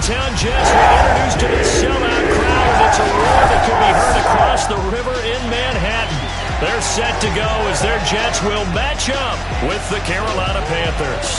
Town Jets were introduced to the sellout crowd, and it's a roar that could be heard across the river in Manhattan. They're set to go as their Jets will match up with the Carolina Panthers.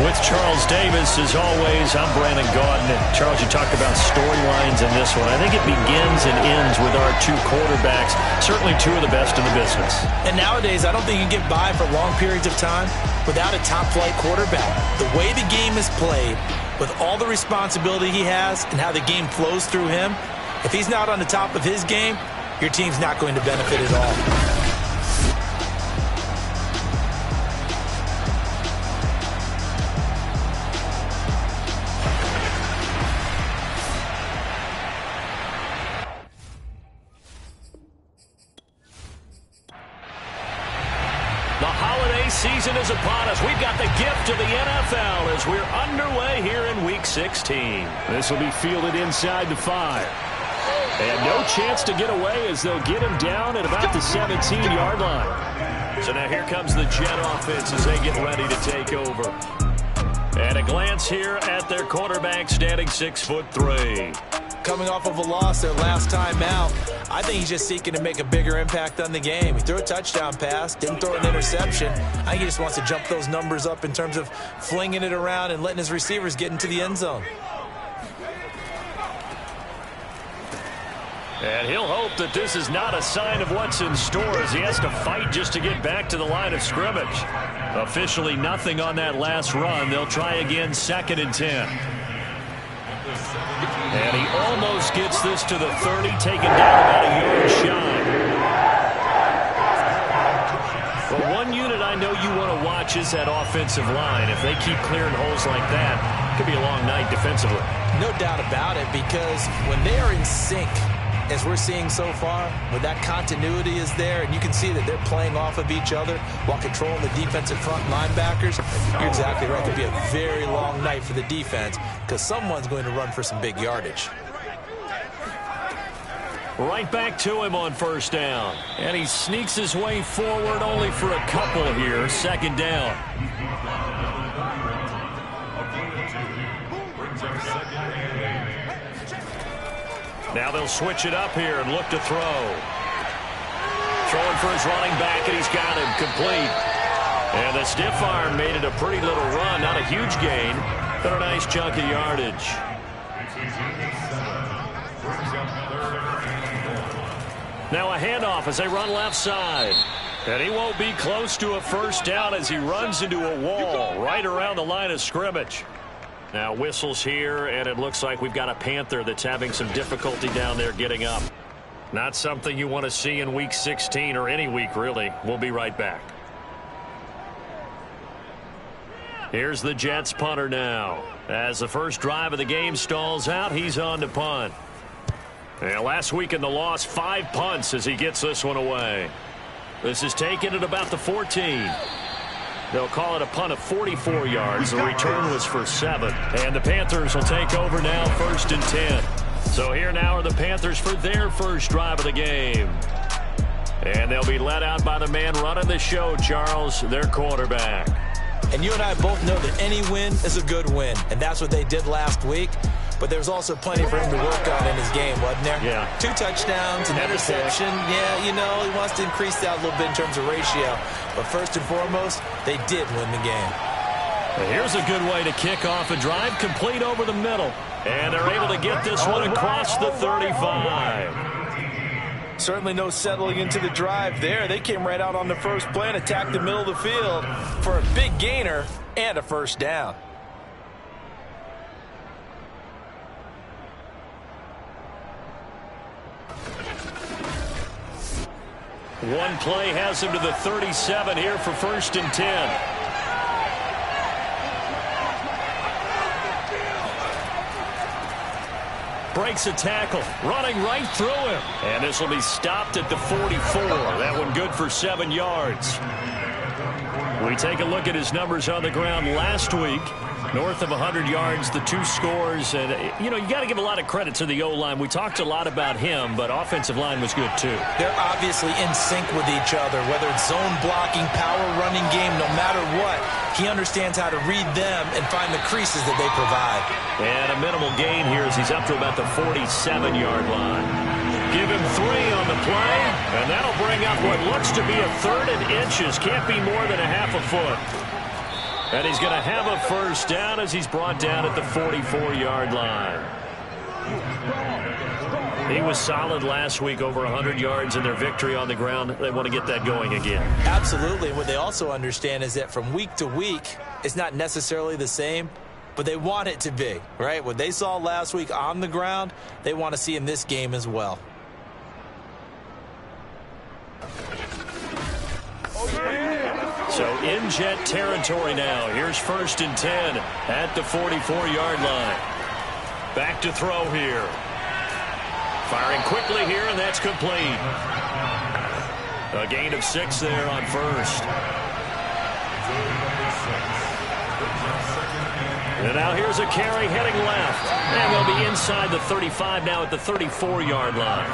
With Charles Davis, as always, I'm Brandon Gaudin. And Charles, you talked about storylines in this one. I think it begins and ends with our two quarterbacks, certainly two of the best in the business. And nowadays, I don't think you can get by for long periods of time without a top-flight quarterback. The way the game is played, with all the responsibility he has and how the game flows through him, if he's not on the top of his game, your team's not going to benefit at all. Season is upon us. We've got the gift of the NFL as we're underway here in Week 16. This will be fielded inside the 5. And no chance to get away as they'll get him down at about the 17-yard line. So now here comes the Jet offense as they get ready to take over. And a glance here at their quarterback standing 6'3". Coming off of a loss their last time out, I think he's just seeking to make a bigger impact on the game. He threw a touchdown pass, didn't throw an interception. I think he just wants to jump those numbers up in terms of flinging it around and letting his receivers get into the end zone. And he'll hope that this is not a sign of what's in store as he has to fight just to get back to the line of scrimmage. Officially nothing on that last run. They'll try again, 2nd and 10. And he almost gets this to the 30, taken down about a yard shy. But one unit I know you want to watch is that offensive line. If they keep clearing holes like that, it could be a long night defensively. No doubt about it, because when they are in sync, as we're seeing so far, when that continuity is there, and you can see that they're playing off of each other while controlling the defensive front linebackers, you're exactly right. It could be a very long night for the defense because someone's going to run for some big yardage. Right back to him on 1st down. And he sneaks his way forward only for a couple here. 2nd down. Now they'll switch it up here and look to throw. Throwing for his running back, and he's got him complete. And the stiff arm made it a pretty little run. Not a huge gain, but a nice chunk of yardage. Now a handoff as they run left side. And he won't be close to a 1st down as he runs into a wall right around the line of scrimmage. Now whistles here, and it looks like we've got a Panther that's having some difficulty down there getting up. Not something you want to see in Week 16 or any week, really. We'll be right back. Here's the Jets punter now. As the first drive of the game stalls out, he's on to punt. And last week in the loss, 5 punts as he gets this one away. This is taken at about the 14. They'll call it a punt of 44 yards. The return was for 7. And the Panthers will take over now, 1st and 10. So here now are the Panthers for their first drive of the game. And they'll be led out by the man running the show, Charles, their quarterback. And you and I both know that any win is a good win. And that's what they did last week. But there's also plenty for him to work on in his game, wasn't there? Yeah. 2 touchdowns, an interception. Yeah, you know, he wants to increase that a little bit in terms of ratio. But first and foremost, they did win the game. Well, here's a good way to kick off a drive, complete over the middle. And they're able to get this one across the 35. Certainly no settling into the drive there. They came right out on the first play and attacked the middle of the field for a big gainer and a 1st down. One play has him to the 37 here for 1st and 10. Breaks a tackle, running right through him. And this will be stopped at the 44. That one good for 7 yards. We take a look at his numbers on the ground last week. North of 100 yards, the 2 scores. And, you got to give a lot of credit to the O-line. We talked a lot about him, but offensive line was good, too. They're obviously in sync with each other, whether it's zone blocking, power running game, no matter what. He understands how to read them and find the creases that they provide. And a minimal gain here as he's up to about the 47-yard line. Give him 3 on the play, and that'll bring up what looks to be a 3rd and inches. Can't be more than a half a foot. And he's going to have a first down as he's brought down at the 44-yard line. He was solid last week, over 100 yards in their victory on the ground. They want to get that going again. Absolutely. What they also understand is that from week to week, it's not necessarily the same, but they want it to be, right? What they saw last week on the ground, they want to see in this game as well. So in Jet territory now. Here's 1st and 10 at the 44-yard line. Back to throw here. Firing quickly here, and that's complete. A gain of 6 there on 1st. And now here's a carry heading left. And they'll be inside the 35 now at the 34-yard line.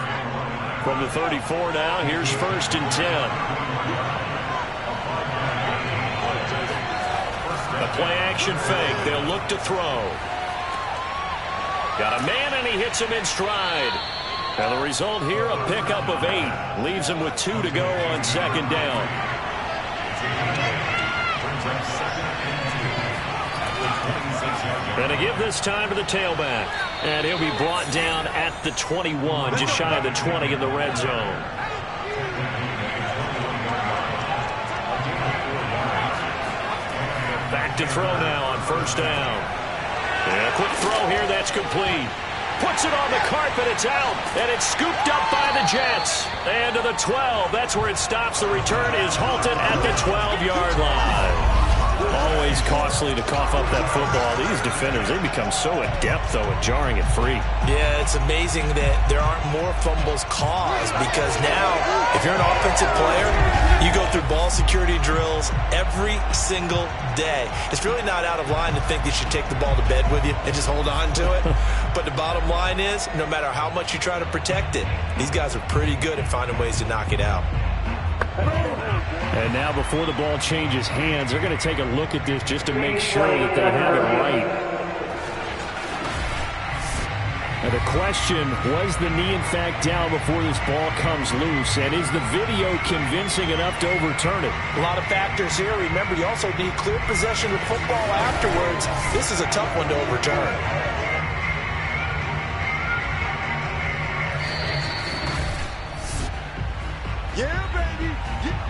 From the 34 now, here's 1st and 10. A play-action fake. They'll look to throw. Got a man, and he hits him in stride. And the result here, a pickup of 8. Leaves him with 2 to go on 2nd down. And to give this time to the tailback. And he'll be brought down at the 21, just shy of the 20 in the red zone. Back to throw now on 1st down. And a quick throw here, that's complete. Puts it on the carpet, it's out, and it's scooped up by the Jets. And to the 12, that's where it stops. The return is halted at the 12-yard line. Always costly to cough up that football. These defenders, they become so adept, though, at jarring it free. Yeah, it's amazing that there aren't more fumbles caused, because now, if you're an offensive player, you go through ball security drills every single day. It's really not out of line to think you should take the ball to bed with you and just hold on to it. But the bottom line is, no matter how much you try to protect it, these guys are pretty good at finding ways to knock it out. And now before the ball changes hands, they're going to take a look at this just to make sure that they have it right. And the question, was the knee in fact down before this ball comes loose? And is the video convincing enough to overturn it? A lot of factors here. Remember, you also need clear possession of the football afterwards. This is a tough one to overturn. Yeah, baby. Yeah.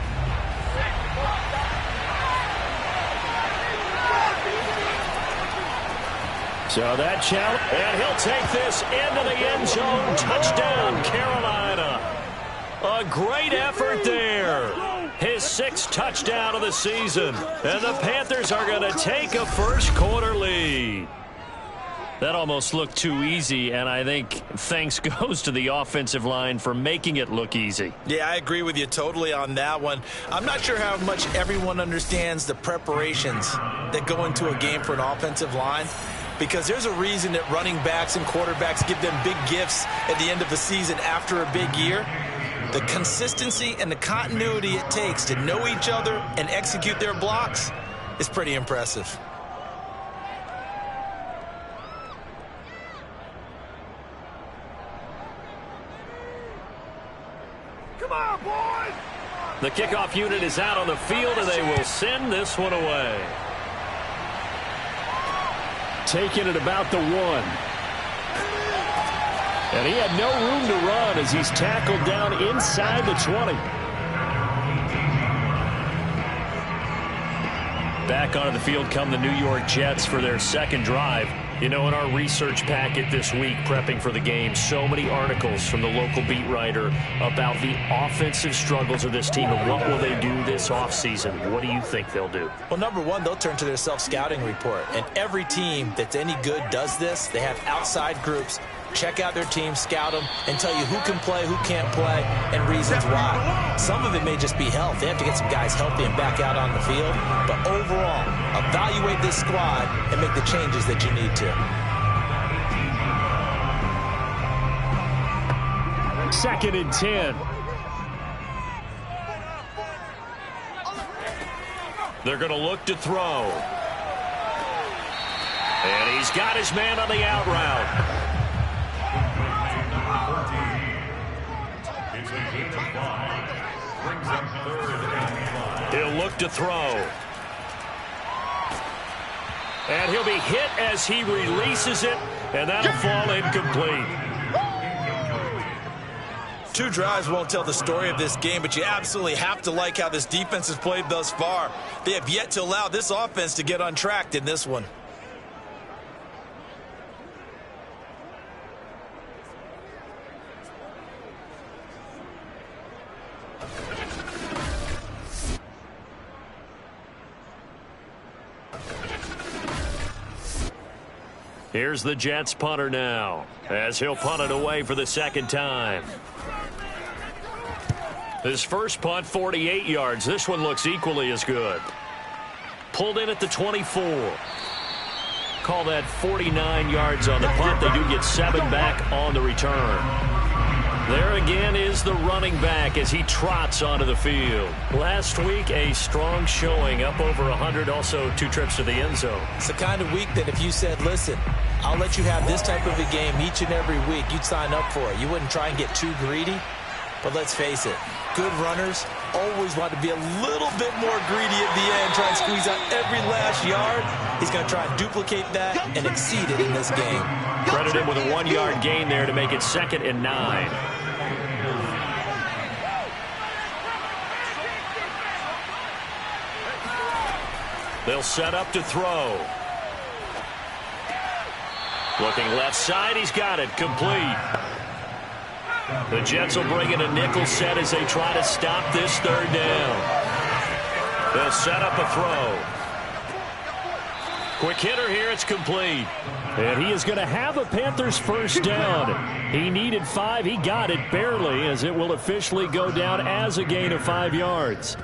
So that challenge, and he'll take this into the end zone. Touchdown, Carolina. A great effort there. His 6th touchdown of the season. And the Panthers are going to take a first-quarter lead. That almost looked too easy, and I think thanks goes to the offensive line for making it look easy. Yeah, I agree with you totally on that one. I'm not sure how much everyone understands the preparations that go into a game for an offensive line, because there's a reason that running backs and quarterbacks give them big gifts at the end of the season after a big year. The consistency and the continuity it takes to know each other and execute their blocks is pretty impressive. The kickoff unit is out on the field, and they will send this one away. Taking it about the 1. And he had no room to run as he's tackled down inside the 20. Back onto the field come the New York Jets for their 2nd drive. You know, in our research packet this week, prepping for the game, so many articles from the local beat writer about the offensive struggles of this team and what will they do this offseason. What do you think they'll do? Well, number one, they'll turn to their self-scouting report. And every team that's any good does this. They have outside groups check out their team, scout them, and tell you who can play, who can't play, and reasons why. Some of it may just be health. They have to get some guys healthy and back out on the field. But overall, evaluate this squad and make the changes that you need to. Second and 10. They're going to look to throw. And he's got his man on the out route. He'll look to throw. And he'll be hit as he releases it, and that'll fall incomplete. 2 drives won't tell the story of this game, but you absolutely have to like how this defense has played thus far. They have yet to allow this offense to get untracked in this one. Here's the Jets punter now, as he'll punt it away for the second time. His first punt, 48 yards. This one looks equally as good. Pulled in at the 24. Call that 49 yards on the punt. They do get 7 back on the return. There again is the running back as he trots onto the field. Last week, a strong showing, up over 100, also 2 trips to the end zone. It's the kind of week that if you said, listen, I'll let you have this type of a game each and every week, you'd sign up for it. You wouldn't try and get too greedy. But let's face it, good runners always want to be a little bit more greedy at the end, try and squeeze out every last yard. He's going to try and duplicate that and exceed it in this game. Credit him with a 1-yard gain there to make it 2nd and 9. They'll set up to throw. Looking left side, he's got it, complete. The Jets will bring in a nickel set as they try to stop this 3rd down. They'll set up a throw. Quick hitter here, it's complete. And he is going to have a Panthers first down. He needed 5, he got it barely, as it will officially go down as a gain of 5 yards.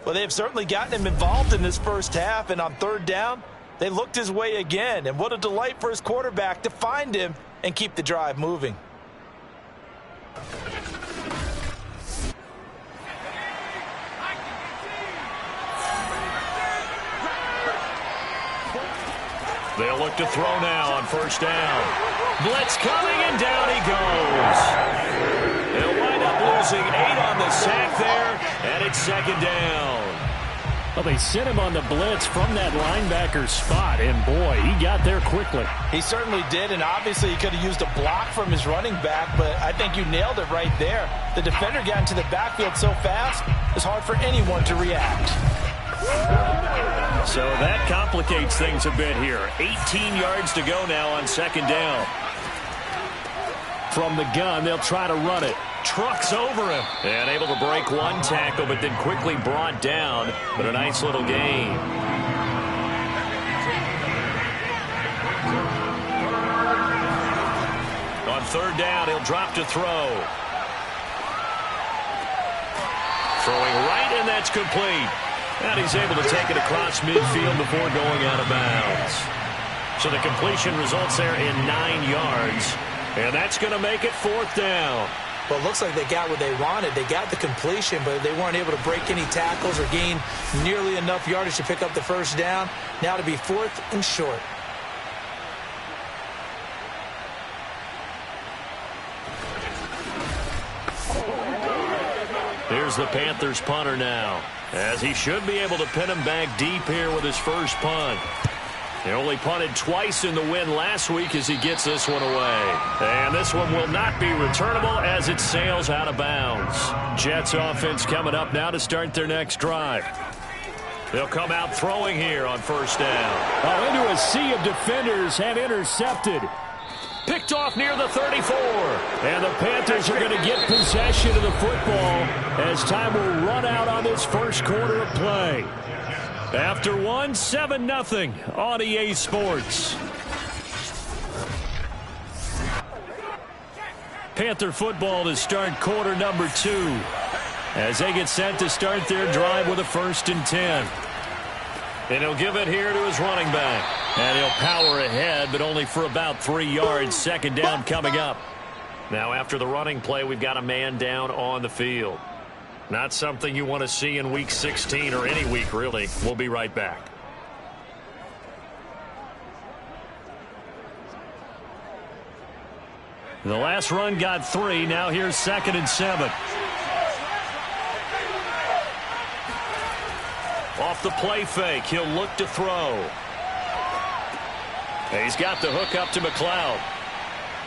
Well, they've certainly gotten him involved in this first half, and on 3rd down, they looked his way again. And what a delight for his quarterback to find him and keep the drive moving. They'll look to throw now on 1st down. Blitz coming, and down he goes. They'll wind up losing 8 on the sack there, and it's 2nd down. Well, they sent him on the blitz from that linebacker spot, and boy, he got there quickly. He certainly did, and obviously he could have used a block from his running back, but I think you nailed it right there. The defender got into the backfield so fast, it's hard for anyone to react. So that complicates things a bit here. 18 yards to go now on 2nd down. From the gun, they'll try to run it. Trucks over him. And able to break 1 tackle, but then quickly brought down. But a nice little gain. On 3rd down, he'll drop to throw. Throwing right, and that's complete. And he's able to take it across midfield before going out of bounds. So the completion results there in 9 yards. And that's going to make it 4th down. Well, it looks like they got what they wanted. They got the completion, but they weren't able to break any tackles or gain nearly enough yardage to pick up the first down. Now to be 4th and short. Here's the Panthers punter now, as he should be able to pin him back deep here with his first punt. He only punted twice in the win last week as he gets this one away. And this one will not be returnable as it sails out of bounds. Jets offense coming up now to start their next drive. They'll come out throwing here on 1st down. Oh, into a sea of defenders and intercepted. Picked off near the 34. And the Panthers are going to get possession of the football as time will run out on this first quarter of play. After 1, 7-0 on EA Sports. Panther football to start quarter number 2 as they get set to start their drive with a 1st and 10. And he'll give it here to his running back. And he'll power ahead, but only for about 3 yards. 2nd down coming up. Now after the running play, we've got a man down on the field. Not something you want to see in Week 16 or any week, really. We'll be right back. The last run got 3. Now here's 2nd and 7. Off the play fake, he'll look to throw. And he's got the hook up to McLeod.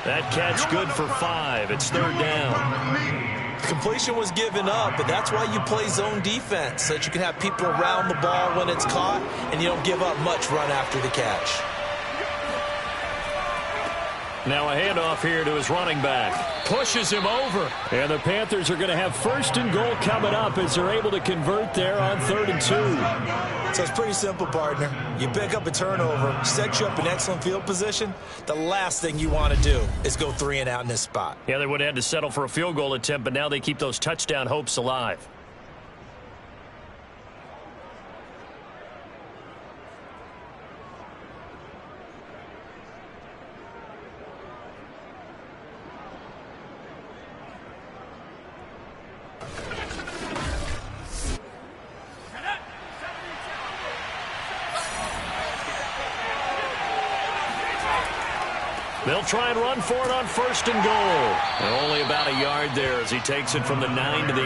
That catch good for 5. It's 3rd down. Completion was given up, but that's why you play zone defense, so that you can have people around the ball when it's caught, and you don't give up much run after the catch. Now a handoff here to his running back. Pushes him over. And the Panthers are going to have 1st and goal coming up as they're able to convert there on 3rd and 2. So it's pretty simple, partner. You pick up a turnover, set you up in excellent field position. The last thing you want to do is go 3 and out in this spot. Yeah, they would have had to settle for a field goal attempt, but now they keep those touchdown hopes alive. They'll try and run for it on 1st and goal. And only about a yard there as he takes it from the 9 to the 8.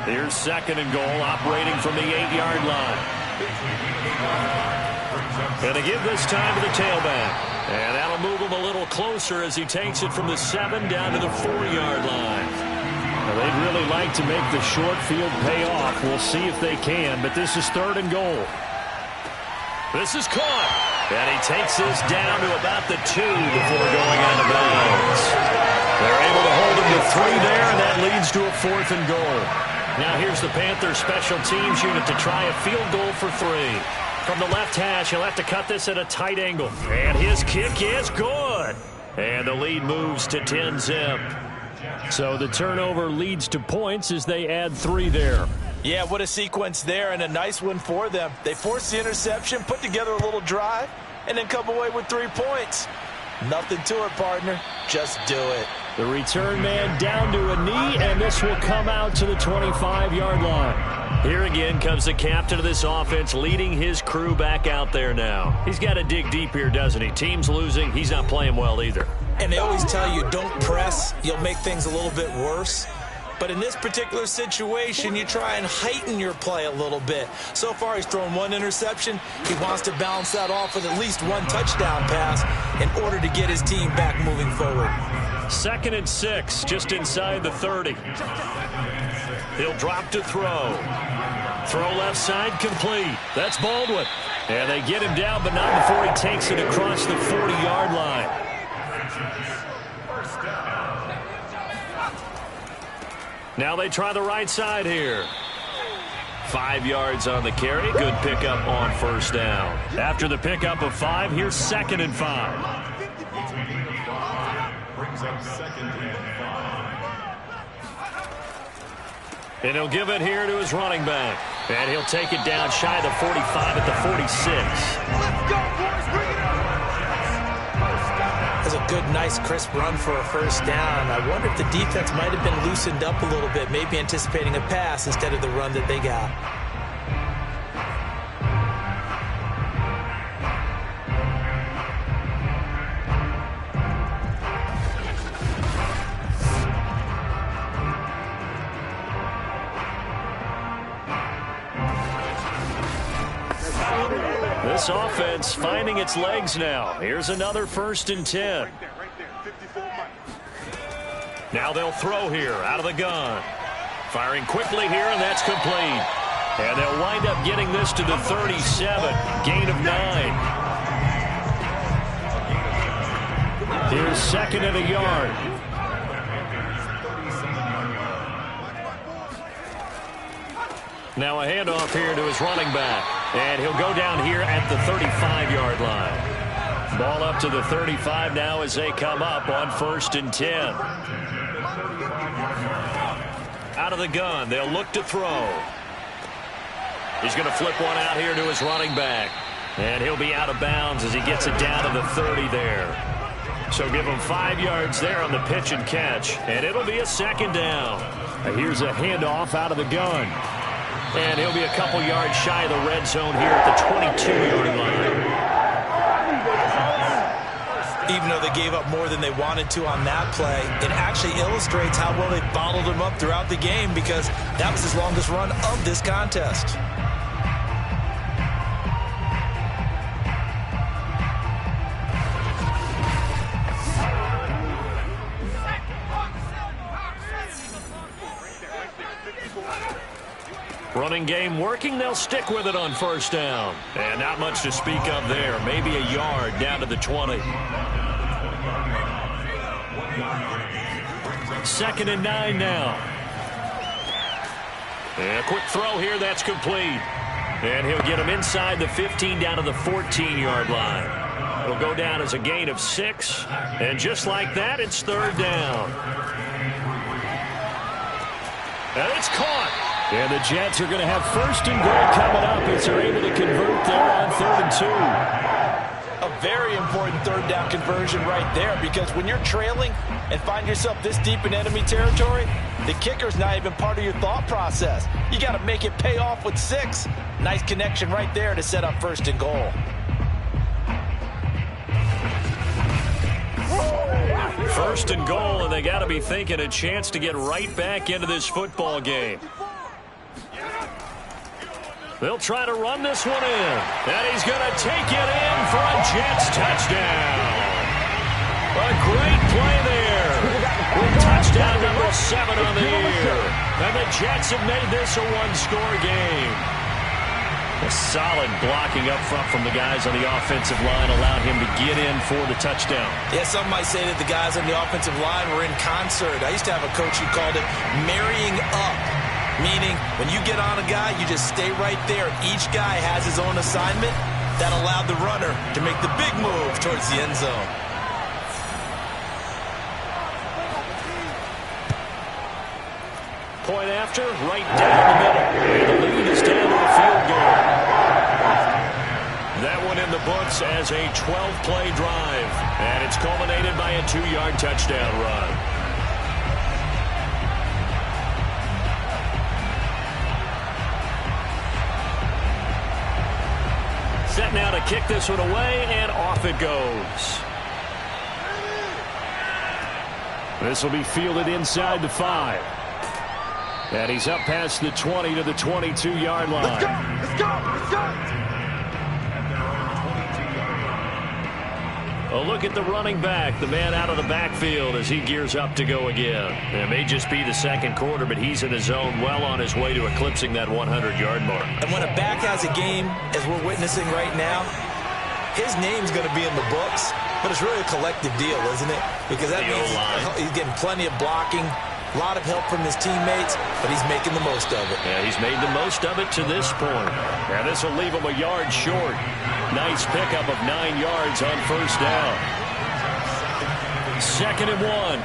Here's 2nd and goal, operating from the 8-yard line. Going to give this time to the tailback. And that'll move him a little closer as he takes it from the 7 down to the 4-yard line. Now, they'd really like to make the short field pay off. We'll see if they can, but this is 3rd and goal. This is caught. And he takes this down to about the 2 before going out of bounds. They're able to hold him to 3 there, and that leads to a 4th and goal. Now here's the Panthers special teams unit to try a field goal for 3. From the left hash, he'll have to cut this at a tight angle. And his kick is good. And the lead moves to 10-zip. So the turnover leads to points as they add 3 there. Yeah, what a sequence there, and a nice one for them. They forced the interception, put together a little drive, and then come away with 3 points. Nothing to it, partner. Just do it. The return man down to a knee, and this will come out to the 25-yard line. Here again comes the captain of this offense, leading his crew back out there now. He's got to dig deep here, doesn't he? Team's losing. He's not playing well either. And they always tell you, don't press. You'll make things a little bit worse. But in this particular situation, you try and heighten your play a little bit. So far, he's thrown 1 interception. He wants to balance that off with at least 1 touchdown pass in order to get his team back moving forward. 2nd and 6, just inside the 30. He'll drop to throw. Throw left side, complete. That's Baldwin. And they get him down, but not before he takes it across the 40-yard line. Now they try the right side here. 5 yards on the carry. Good pickup on 1st down. After the pickup of 5, here's 2nd and 5. And he'll give it here to his running back. And he'll take it down shy of the 45 at the 46. Let's go, boys. Bring it on. That's a good, nice, crisp run for a 1st down. I wonder if the defense might have been loosened up a little bit, maybe anticipating a pass instead of the run that they got. This offense finding its legs now. Here's another 1st and 10. Now they'll throw here out of the gun. Firing quickly here, and that's complete. And they'll wind up getting this to the 37. Gain of 9. Here's 2nd and a yard. Now a handoff here to his running back. And he'll go down here at the 35-yard line. Ball up to the 35 now as they come up on 1st and 10. Out of the gun, they'll look to throw. He's going to flip one out here to his running back. And he'll be out of bounds as he gets it down to the 30 there. So give him 5 yards there on the pitch and catch. And it'll be a 2nd down. Here's a handoff out of the gun. And he'll be a couple yards shy of the red zone here at the 22-yard line. Even though they gave up more than they wanted to on that play, it actually illustrates how well they bottled him up throughout the game because that was his longest run of this contest. Running game working. They'll stick with it on 1st down. And not much to speak of there. Maybe a yard down to the 20. 2nd and 9 now. And a quick throw here. That's complete. And he'll get him inside the 15 down to the 14-yard line. It'll go down as a gain of 6. And just like that, it's 3rd down. And it's caught. And the Jets are going to have 1st and goal coming up as they're able to convert there on 3rd and 2. A very important 3rd down conversion right there because when you're trailing and find yourself this deep in enemy territory, the kicker's not even part of your thought process. You got to make it pay off with 6. Nice connection right there to set up 1st and goal. First and goal, and they got to be thinking a chance to get right back into this football game. They'll try to run this one in. And he's going to take it in for a Jets touchdown. A great play there. Touchdown number 7 on the year. And the Jets have made this a one-score game. A solid blocking up front from the guys on the offensive line allowed him to get in for the touchdown. Yeah, some might say that the guys on the offensive line were in concert. I used to have a coach who called it marrying up. Meaning, when you get on a guy, you just stay right there. Each guy has his own assignment. That allowed the runner to make the big move towards the end zone. Point after, right down the middle. And the lead is down to a field goal. That one in the books as a 12-play drive. And it's culminated by a 2-yard touchdown run. Set now to kick this one away, and off it goes. This will be fielded inside the 5. And he's up past the 20 to the 22-yard line. Let's go! Let's go! Let's go! A look at the running back, the man out of the backfield as he gears up to go again. It may just be the 2nd quarter, but he's in his zone, well on his way to eclipsing that 100-yard mark. And when a back has a game, as we're witnessing right now, his name's going to be in the books, but it's really a collective deal, isn't it? Because that means he's getting plenty of blocking, a lot of help from his teammates, but he's making the most of it. Yeah, he's made the most of it to this point. And this will leave him a yard short. Nice pickup of 9 yards on 1st down. 2nd and 1.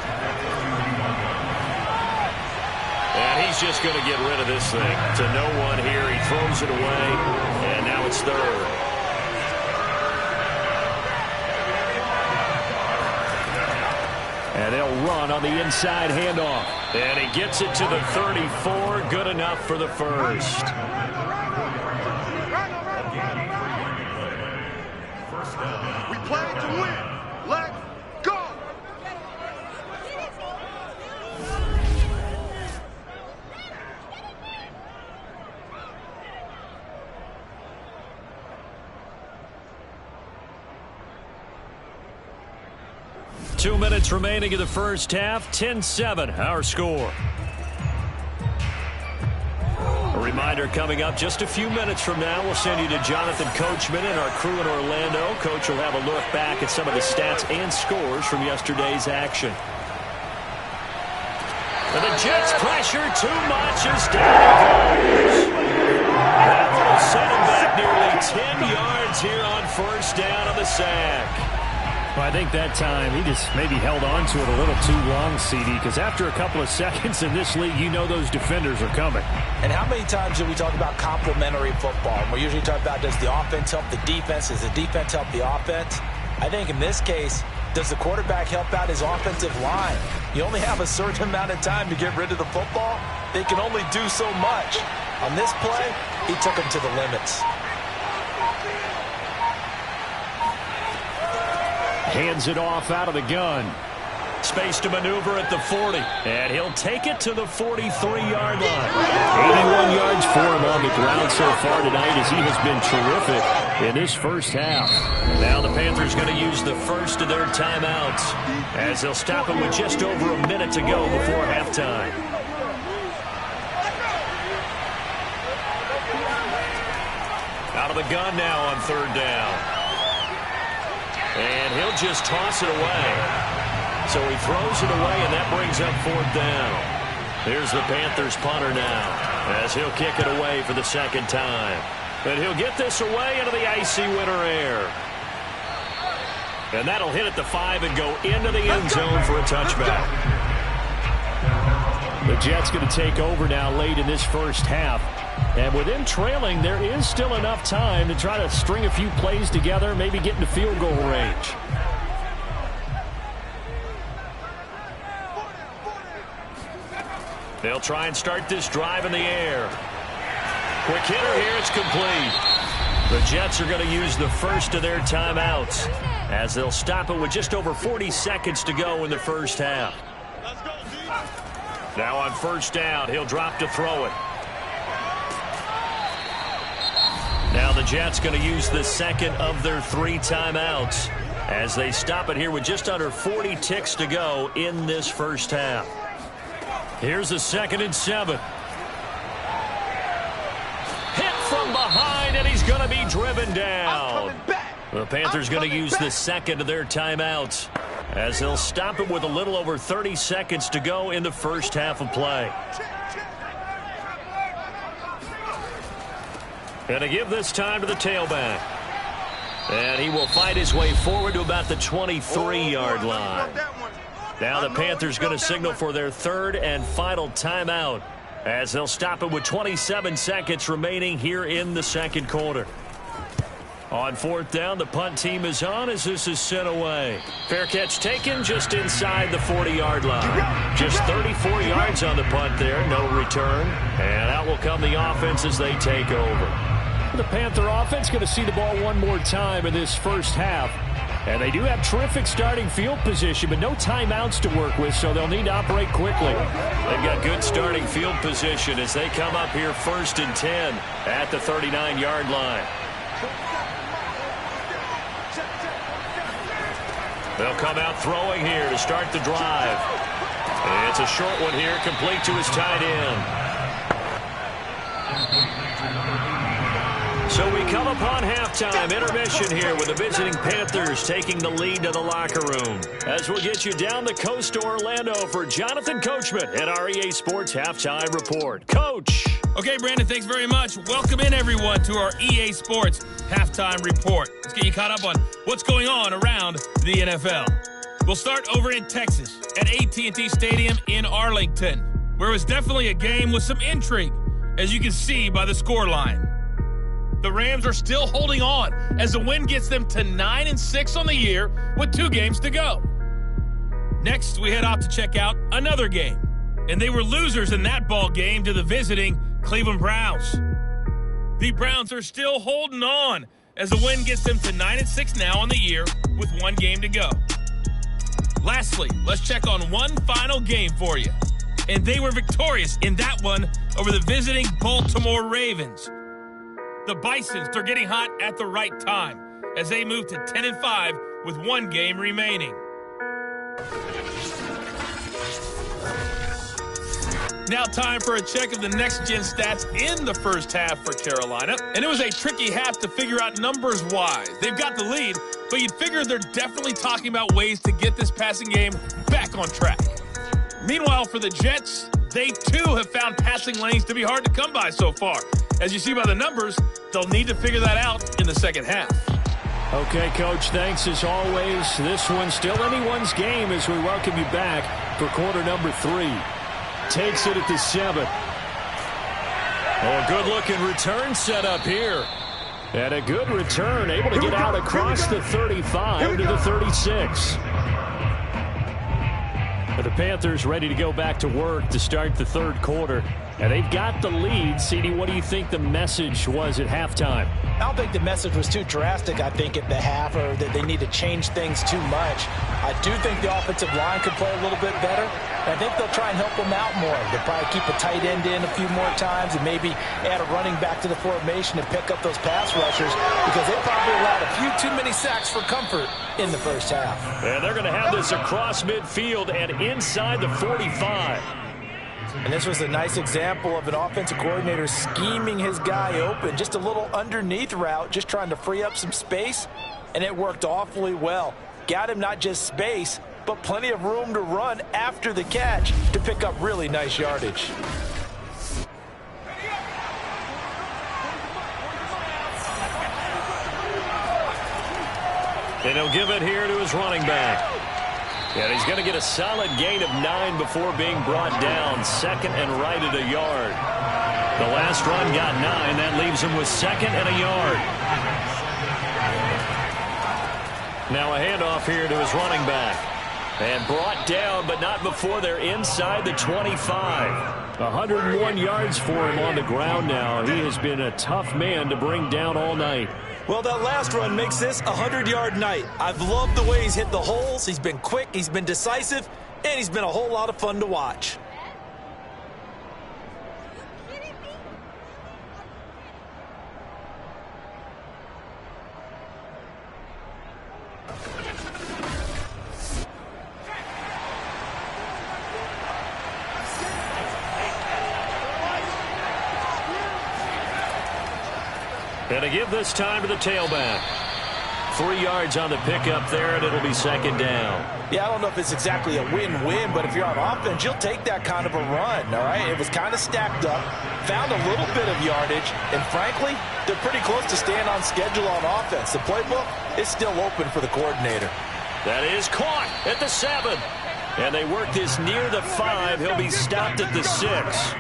And he's just going to get rid of this thing to no one here. He throws it away, and now it's 3rd. And they'll run on the inside handoff. And he gets it to the 34. Good enough for the 1st. We play to win. Let's go! 2 minutes remaining in the first half. 10-7, our score. A reminder coming up just a few minutes from now. We'll send you to Jonathan Coachman and our crew in Orlando. Coach will have a look back at some of the stats and scores from yesterday's action. And the Jets pressure too much as down he goes. That will set him back nearly 10 yards here on 1st down on the sack. Well, I think that time he just maybe held on to it a little too long, CD, because after a couple of seconds in this league, you know those defenders are coming. And how many times do we talk about complementary football? And we usually talk about, does the offense help the defense? Does the defense help the offense? I think in this case, does the quarterback help out his offensive line? You only have a certain amount of time to get rid of the football. They can only do so much. On this play, he took him to the limits. Hands it off out of the gun. Space to maneuver at the 40. And he'll take it to the 43-yard line. 81 yards for him on the ground so far tonight as he has been terrific in this first half. Now the Panthers going to use the first of their timeouts as they'll stop it with just over a minute to go before halftime. Out of the gun now on third down. And he'll just toss it away. So he throws it away, and that brings up fourth down. Here's the Panthers punter now as he'll kick it away for the second time. And he'll get this away into the icy winter air. And that'll hit at the 5 and go into the end zone for a touchback. The Jets going to take over now late in this first half. And with them trailing, there is still enough time to try to string a few plays together, maybe get into field goal range. They'll try and start this drive in the air. Quick hitter here, it's complete. The Jets are going to use the first of their timeouts as they'll stop it with just over 40 seconds to go in the first half. Now on first down, he'll drop to throw it. Now the Jets going to use the second of their 3 timeouts as they stop it here with just under 40 ticks to go in this first half. Here's a 2nd and 7. Hit from behind, and he's going to be driven down. The Panthers going to use the second of their timeouts as they'll stop it with a little over 30 seconds to go in the first half of play. And to give this time to the tailback. And he will fight his way forward to about the 23-yard line. Now the Panthers going to signal for their third and final timeout as they'll stop it with 27 seconds remaining here in the second quarter. On fourth down, the punt team is on as this is sent away. Fair catch taken just inside the 40-yard line. Just 34 yards on the punt there, no return. And out will come the offense as they take over. The Panther offense going to see the ball one more time in this first half. And they do have terrific starting field position, but no timeouts to work with, so they'll need to operate quickly. They've got good starting field position as they come up here 1st and 10 at the 39-yard line. They'll come out throwing here to start the drive. And it's a short one here, complete to his tight end. So we come upon halftime intermission here with the visiting Panthers taking the lead to the locker room. As we'll get you down the coast to Orlando for Jonathan Coachman at our EA Sports Halftime Report. Coach. Okay, Brandon, thanks very much. Welcome in, everyone, to our EA Sports Halftime Report. Let's get you caught up on what's going on around the NFL. We'll start over in Texas at AT&T Stadium in Arlington, where it was definitely a game with some intrigue, as you can see by the scoreline. The Rams are still holding on as the win gets them to 9-6 on the year with 2 games to go. Next, we head off to check out another game, and they were losers in that ball game to the visiting Cleveland Browns. The Browns are still holding on as the win gets them to 9-6 now on the year with 1 game to go. Lastly, let's check on one final game for you, and they were victorious in that one over the visiting Baltimore Ravens. The Bisons are getting hot at the right time as they move to 10-5 with 1 game remaining. Now time for a check of the next-gen stats in the first half for Carolina. And it was a tricky half to figure out numbers-wise. They've got the lead, but you'd figure they're definitely talking about ways to get this passing game back on track. Meanwhile, for the Jets, they too have found passing lanes to be hard to come by so far. As you see by the numbers, they'll need to figure that out in the second half. Okay, Coach, thanks as always. This one's still anyone's game as we welcome you back for quarter number 3. Takes it at the 7. Oh, a good-looking return set up here. And a good return, able to get out across the 35 to the 36. The Panthers ready to go back to work to start the third quarter. And they've got the lead. CD, what do you think the message was at halftime? I don't think the message was too drastic, I think, at the half, or that they need to change things too much. I do think the offensive line could play a little bit better. And I think they'll try and help them out more. They'll probably keep a tight end in a few more times and maybe add a running back to the formation and pick up those pass rushers, because they probably allowed a few too many sacks for comfort in the first half. And they're going to have this across midfield and inside the 45. And this was a nice example of an offensive coordinator scheming his guy open. Just a little underneath route, just trying to free up some space, and it worked awfully well. Got him not just space, but plenty of room to run after the catch to pick up really nice yardage. And he'll give it here to his running back. And he's going to get a solid gain of 9 before being brought down. Second and right at a yard. The last run got 9. That leaves him with second and a yard. Now a handoff here to his running back. And brought down, but not before they're inside the 25. 101 yards for him on the ground now. He has been a tough man to bring down all night. Well, that last run makes this a 100-yard night. I've loved the way he's hit the holes. He's been quick, he's been decisive, and he's been a whole lot of fun to watch. And to give this time to the tailback. 3 yards on the pickup there, and it'll be second down. Yeah, I don't know if it's exactly a win-win, but if you're on offense, you'll take that kind of a run, all right? It was kind of stacked up, found a little bit of yardage, and frankly, they're pretty close to staying on schedule on offense. The playbook is still open for the coordinator. That is caught at the 7. And they work this near the 5. He'll be stopped at the 6.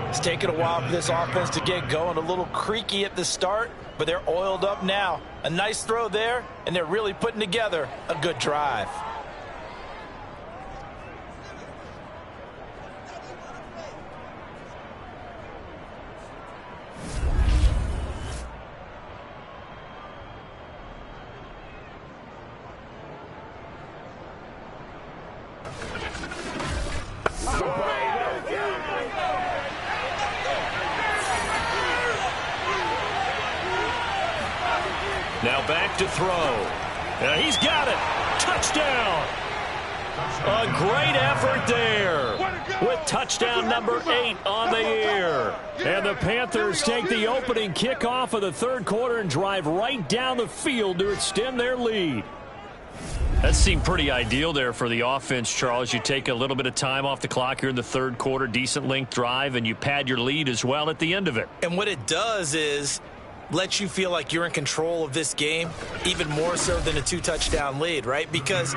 It's taken a while for this offense to get going. A little creaky at the start, but they're oiled up now. A nice throw there, and they're really putting together a good drive. Now back to throw. He's got it. Touchdown. A great effort there with touchdown number 8 on the year. And the Panthers take the opening kickoff of the third quarter and drive right down the field to extend their lead. That seemed pretty ideal there for the offense, Charles. You take a little bit of time off the clock here in the third quarter, decent length drive, and you pad your lead as well at the end of it. And what it does is let you feel like you're in control of this game, even more so than a 2-touchdown lead, right? Because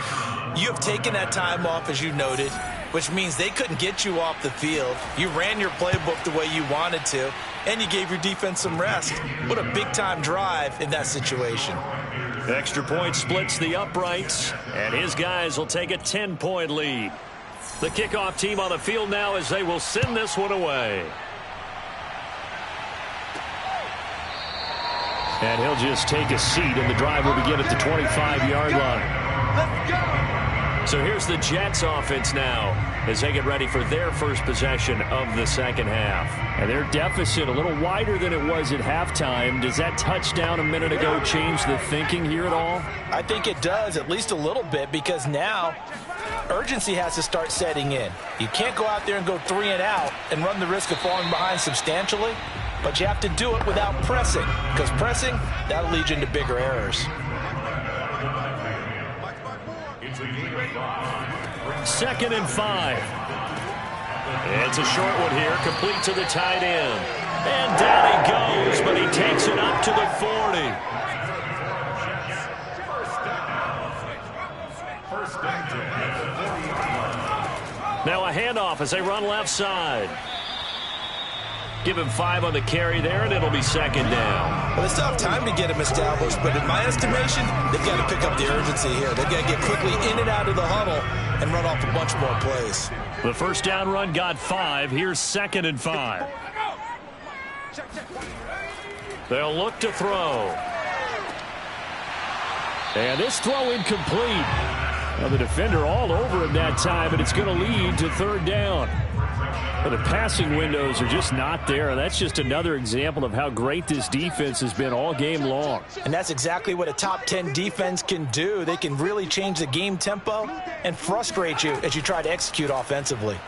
you have taken that time off, as you noted, which means they couldn't get you off the field. You ran your playbook the way you wanted to, and you gave your defense some rest. What a big-time drive in that situation. Extra point splits the uprights, and his guys will take a 10-point lead. The kickoff team on the field now as they will send this one away. And he'll just take a seat, and the drive will begin at the 25-yard line. So here's the Jets offense now as they get ready for their first possession of the second half. And their deficit a little wider than it was at halftime. Does that touchdown a minute ago change the thinking here at all? I think it does, at least a little bit, because now urgency has to start setting in. You can't go out there and go 3 and out and run the risk of falling behind substantially. But you have to do it without pressing, because pressing, that'll lead you into bigger errors. Second and 5. It's a short one here, complete to the tight end. And down he goes, but he takes it up to the 40. Now a handoff as they run left side. Give him 5 on the carry there, and it'll be second down. Well, they still have time to get him established, but in my estimation, they've got to pick up the urgency here. They've got to get quickly in and out of the huddle and run off a bunch more plays. The first down run got 5. Here's 2nd and 5. They'll look to throw. And this throw incomplete. Well, the defender all over him that time, and it's going to lead to 3rd down. Well, the passing windows are just not there. That's just another example of how great this defense has been all game long. And that's exactly what a top 10 defense can do. They can really change the game tempo and frustrate you as you try to execute offensively.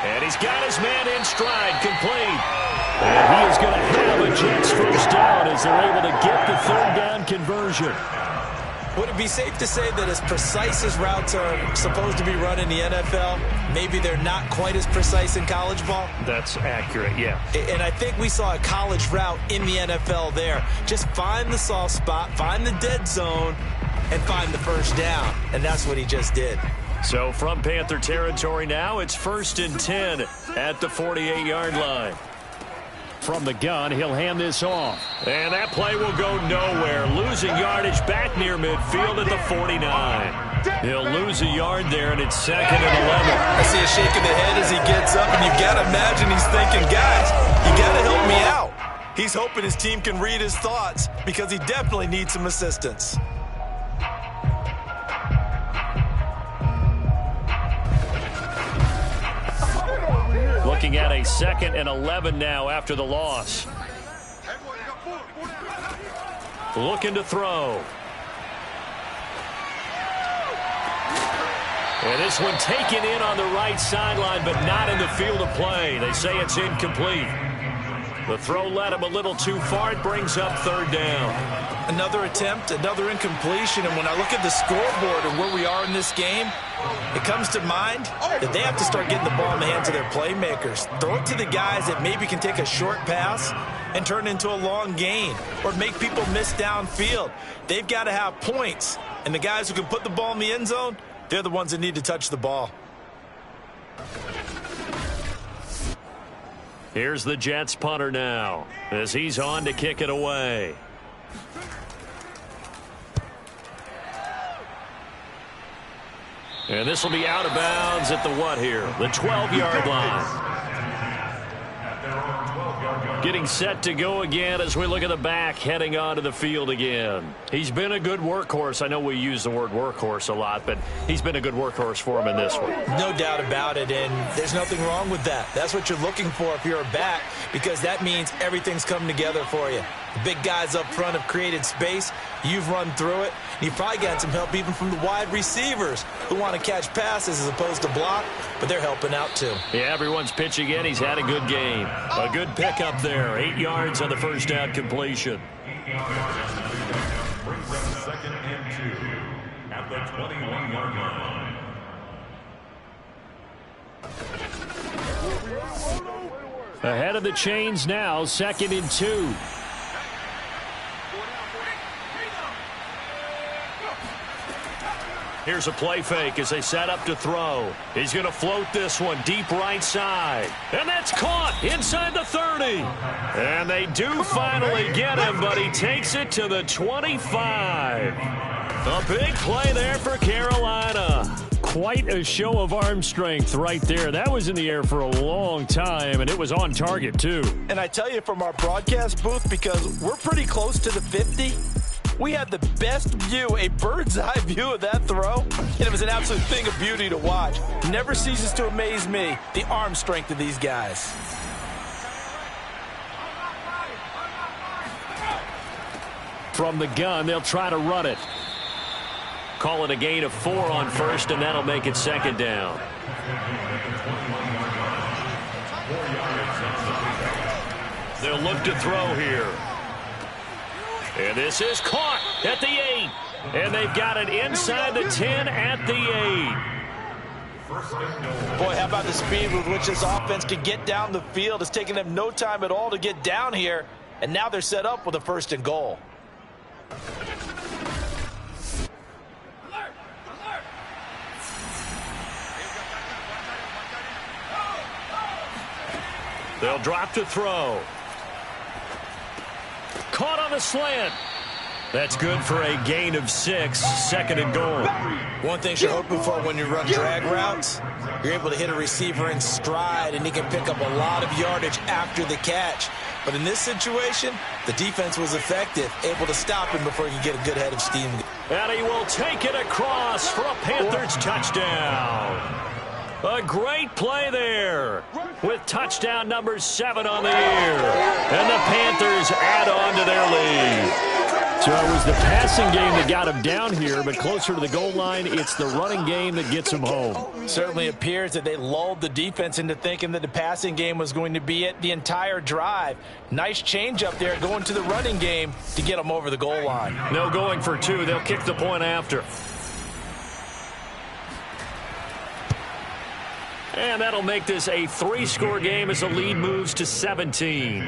And he's got his man in stride, complete. And he is going to have a Jets first down as they're able to get the 3rd down conversion. Would it be safe to say that as precise as routes are supposed to be run in the NFL, maybe they're not quite as precise in college ball? That's accurate, yeah. And I think we saw a college route in the NFL there. Just find the soft spot, find the dead zone, and find the first down. And that's what he just did. So from Panther territory now, it's 1st and 10 at the 48-yard line. From the gun, he'll hand this off. And that play will go nowhere. Losing yardage back near midfield at the 49. He'll lose a yard there, and it's 2nd and 11. I see a shake of the head as he gets up, and you've got to imagine he's thinking, guys, you got to help me out. He's hoping his team can read his thoughts because he definitely needs some assistance. Looking at a 2nd and 11 now after the loss. Looking to throw. And this one taken in on the right sideline, but not in the field of play. They say it's incomplete. The throw led him a little too far. It brings up 3rd down. Another attempt, another incompletion. And when I look at the scoreboard and where we are in this game, it comes to mind that they have to start getting the ball in the hands of their playmakers. Throw it to the guys that maybe can take a short pass and turn it into a long gain or make people miss downfield. They've got to have points. And the guys who can put the ball in the end zone, they're the ones that need to touch the ball. Here's the Jets punter now as he's on to kick it away. And this will be out of bounds at the what here? The 12-yard line. Getting set to go again as we look at the back heading onto the field again. He's been a good workhorse. I know we use the word workhorse a lot, but he's been a good workhorse for him in this one. No doubt about it, and there's nothing wrong with that. That's what you're looking for if you're a back, because that means everything's coming together for you. The big guys up front have created space. You've run through it. You've probably gotten some help even from the wide receivers who want to catch passes as opposed to block, but they're helping out too. Yeah, everyone's pitching in. He's had a good game. A good pickup there. 8 yards on the first down completion. 8 yards. Brings up 2nd and 2 at the 21-yard line. Ahead of the chains now, 2nd and 2. Here's a play fake as they set up to throw. He's going to float this one deep right side. And that's caught inside the 30. And they do finally get him, but he takes it to the 25. A big play there for Carolina. Quite a show of arm strength right there. That was in the air for a long time, and it was on target, too. And I tell you from our broadcast booth, because we're pretty close to the 50, we had the best view, a bird's-eye view of that throw, and it was an absolute thing of beauty to watch. Never ceases to amaze me, the arm strength of these guys. From the gun, they'll try to run it. Call it a gain of 4 on first, and that'll make it 2nd down. They'll look to throw here. And this is caught at the 8. And they've got it inside the 10 at the 8. Boy, how about the speed with which this offense could get down the field? It's taken them no time at all to get down here. And now they're set up with a 1st and goal. They'll drop to throw. Caught on the slant. That's good for a gain of 6, 2nd and goal. One thing you're hoping for when you run drag routes, you're able to hit a receiver in stride, and he can pick up a lot of yardage after the catch. But in this situation, the defense was effective, able to stop him before he could get a good head of steam. And he will take it across for a Panthers touchdown. A great play there with touchdown number 7 on the year. And the Panthers add on to their lead. So it was the passing game that got him down here, but closer to the goal line, it's the running game that gets him home. Certainly appears that they lulled the defense into thinking that the passing game was going to be it the entire drive. Nice change up there going to the running game to get them over the goal line. No going for 2. They'll kick the point after. And that'll make this a 3-score game as the lead moves to 17.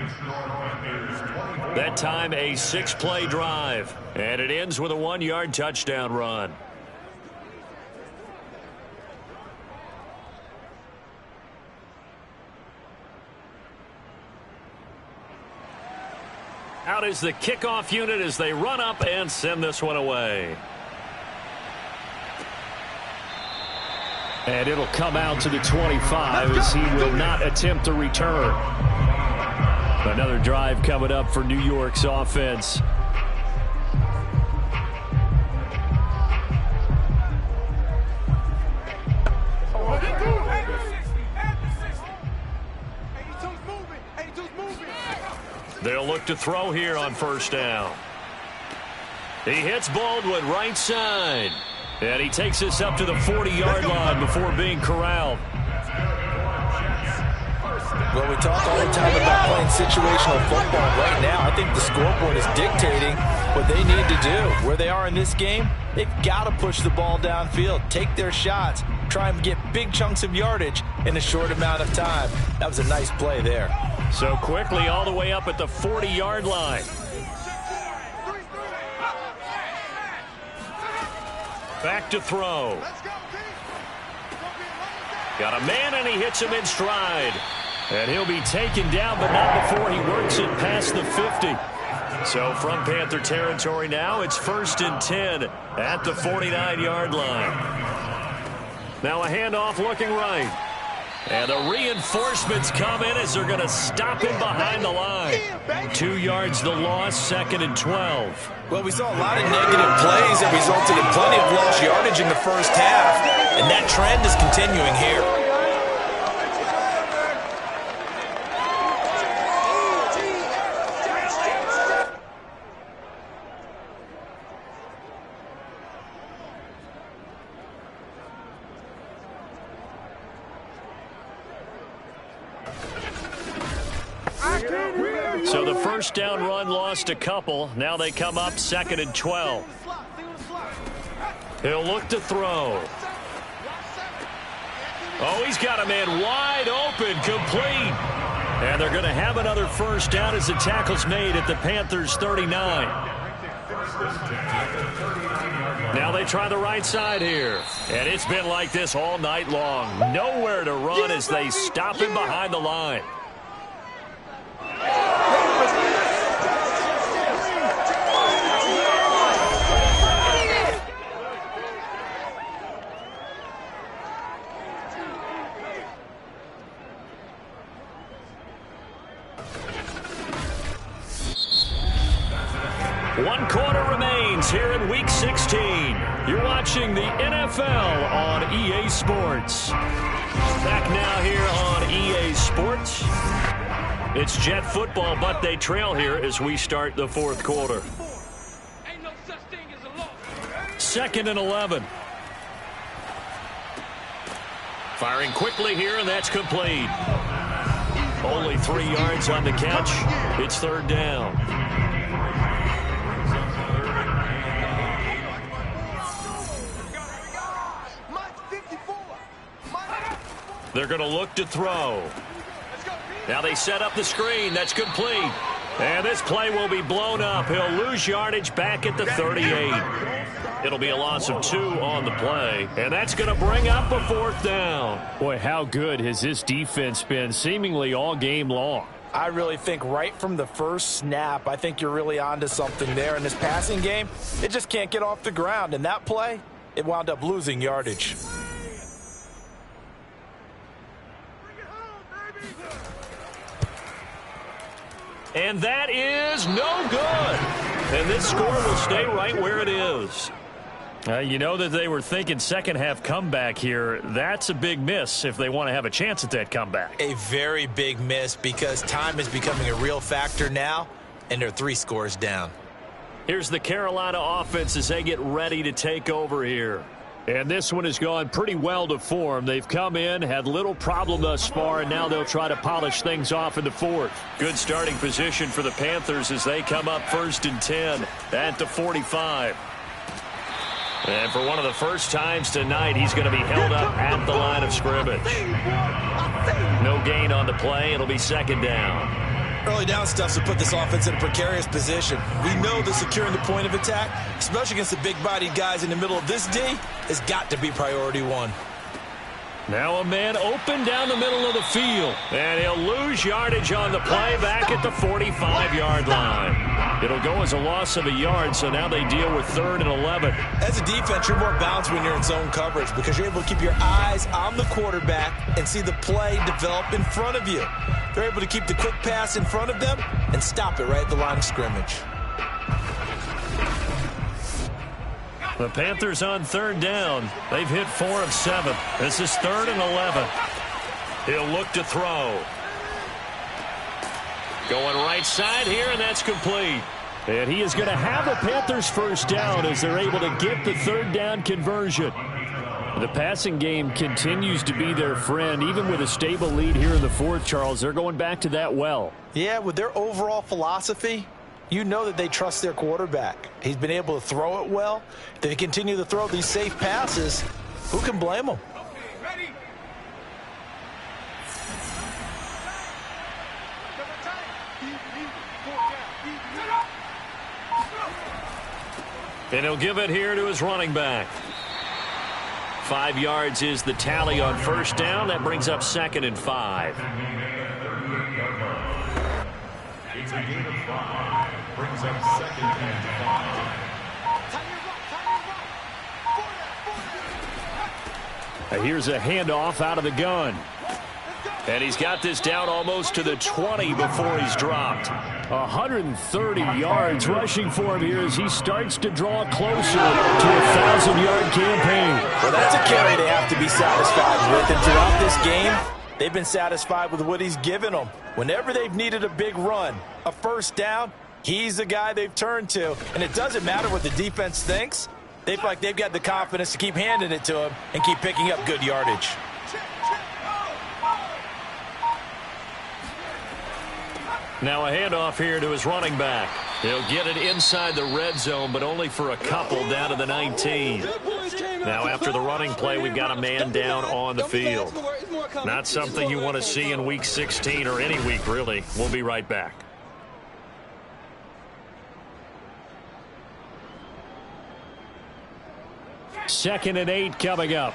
That time a 6-play drive. And it ends with a 1-yard touchdown run. Out is the kickoff unit as they run up and send this one away. And it'll come out to the 25 as he will not attempt to return. Another drive coming up for New York's offense. They'll look to throw here on 1st down. He hits Baldwin right side. And he takes this up to the 40-yard line before being corralled. Well, we talk all the time about playing situational football. Right now, I think the scoreboard is dictating what they need to do. Where they are in this game, they've got to push the ball downfield, take their shots, try and get big chunks of yardage in a short amount of time. That was a nice play there. So quickly all the way up at the 40-yard line. Back to throw. Got a man, and he hits him in stride. And he'll be taken down, but not before he works it past the 50. So from Panther territory now, it's 1st and 10 at the 49-yard line. Now a handoff looking right. And the reinforcements come in as they're going to stop him behind the line. 2 yards the loss, 2nd and 12. Well, we saw a lot of negative plays that resulted in plenty of lost yardage in the first half, and that trend is continuing here. So the 1st down run lost a couple. Now they come up 2nd and 12. He'll look to throw. Oh, he's got a man wide open, complete. And they're going to have another 1st down as the tackle's made at the Panthers' 39. Now they try the right side here. And it's been like this all night long. Nowhere to run as they stop him behind the line. One quarter remains here in Week 16. You're watching the NFL on EA Sports. Back now here on EA Sports. It's Jet football, but they trail here as we start the 4th quarter. 2nd and 11. Firing quickly here, and that's complete. Only 3 yards on the catch. It's 3rd down. They're going to look to throw. Now they set up the screen. That's complete. And this play will be blown up. He'll lose yardage back at the 38. It'll be a loss of 2 on the play, and that's going to bring up a 4th down. Boy, how good has this defense been seemingly all game long? I really think right from the first snap, I think you're really onto something there in this passing game. It just can't get off the ground. And that play, it wound up losing yardage. And that is no good. And this score will stay right where it is. You know that they were thinking second half comeback here. That's a big miss if they want to have a chance at that comeback. A very big miss because time is becoming a real factor now, and they're 3 scores down. Here's the Carolina offense as they get ready to take over here. And this one has gone pretty well to form. They've come in, had little problem thus far, and now they'll try to polish things off in the 4th. Good starting position for the Panthers as they come up 1st and 10 at the 45. And for one of the first times tonight, he's going to be held up at the line of scrimmage. No gain on the play. It'll be 2nd down. Early down stuff to put this offense in a precarious position. We know that securing the point of attack, especially against the big-bodied guys in the middle of this D, has got to be priority 1. Now a man open down the middle of the field. And he'll lose yardage on the play back at the 45-yard line. It'll go as a loss of a yard, so now they deal with 3rd and 11. As a defense, you're more balanced when you're in zone coverage because you're able to keep your eyes on the quarterback and see the play develop in front of you. They're able to keep the quick pass in front of them and stop it right at the line of scrimmage. The Panthers on 3rd down. They've hit 4 of 7. This is 3rd and 11. He'll look to throw. Going right side here, and that's complete. And he is going to have the Panthers first down as they're able to get the 3rd down conversion. The passing game continues to be their friend. Even with a stable lead here in the 4th, Charles, they're going back to that well. Yeah, with their overall philosophy, you know that they trust their quarterback. He's been able to throw it well. If they continue to throw these safe passes, who can blame them? And he'll give it here to his running back. 5 yards is the tally on 1st down. That brings up 2nd and 5. It's a gain of 5. Brings up 2nd and 5. Here's a handoff out of the gun. And he's got this down almost to the 20 before he's dropped. 130 yards rushing for him here as he starts to draw closer to a 1,000-yard campaign. Well, that's a carry they have to be satisfied with. And throughout this game, they've been satisfied with what he's given them. Whenever they've needed a big run, a 1st down, he's the guy they've turned to. And it doesn't matter what the defense thinks. They feel like they've got the confidence to keep handing it to him and keep picking up good yardage. Now a handoff here to his running back. He'll get it inside the red zone, but only for a couple down to the 19. Now after the running play, we've got a man down on the field. Not something you want to see in Week 16 or any week, really. We'll be right back. Second and 8 coming up.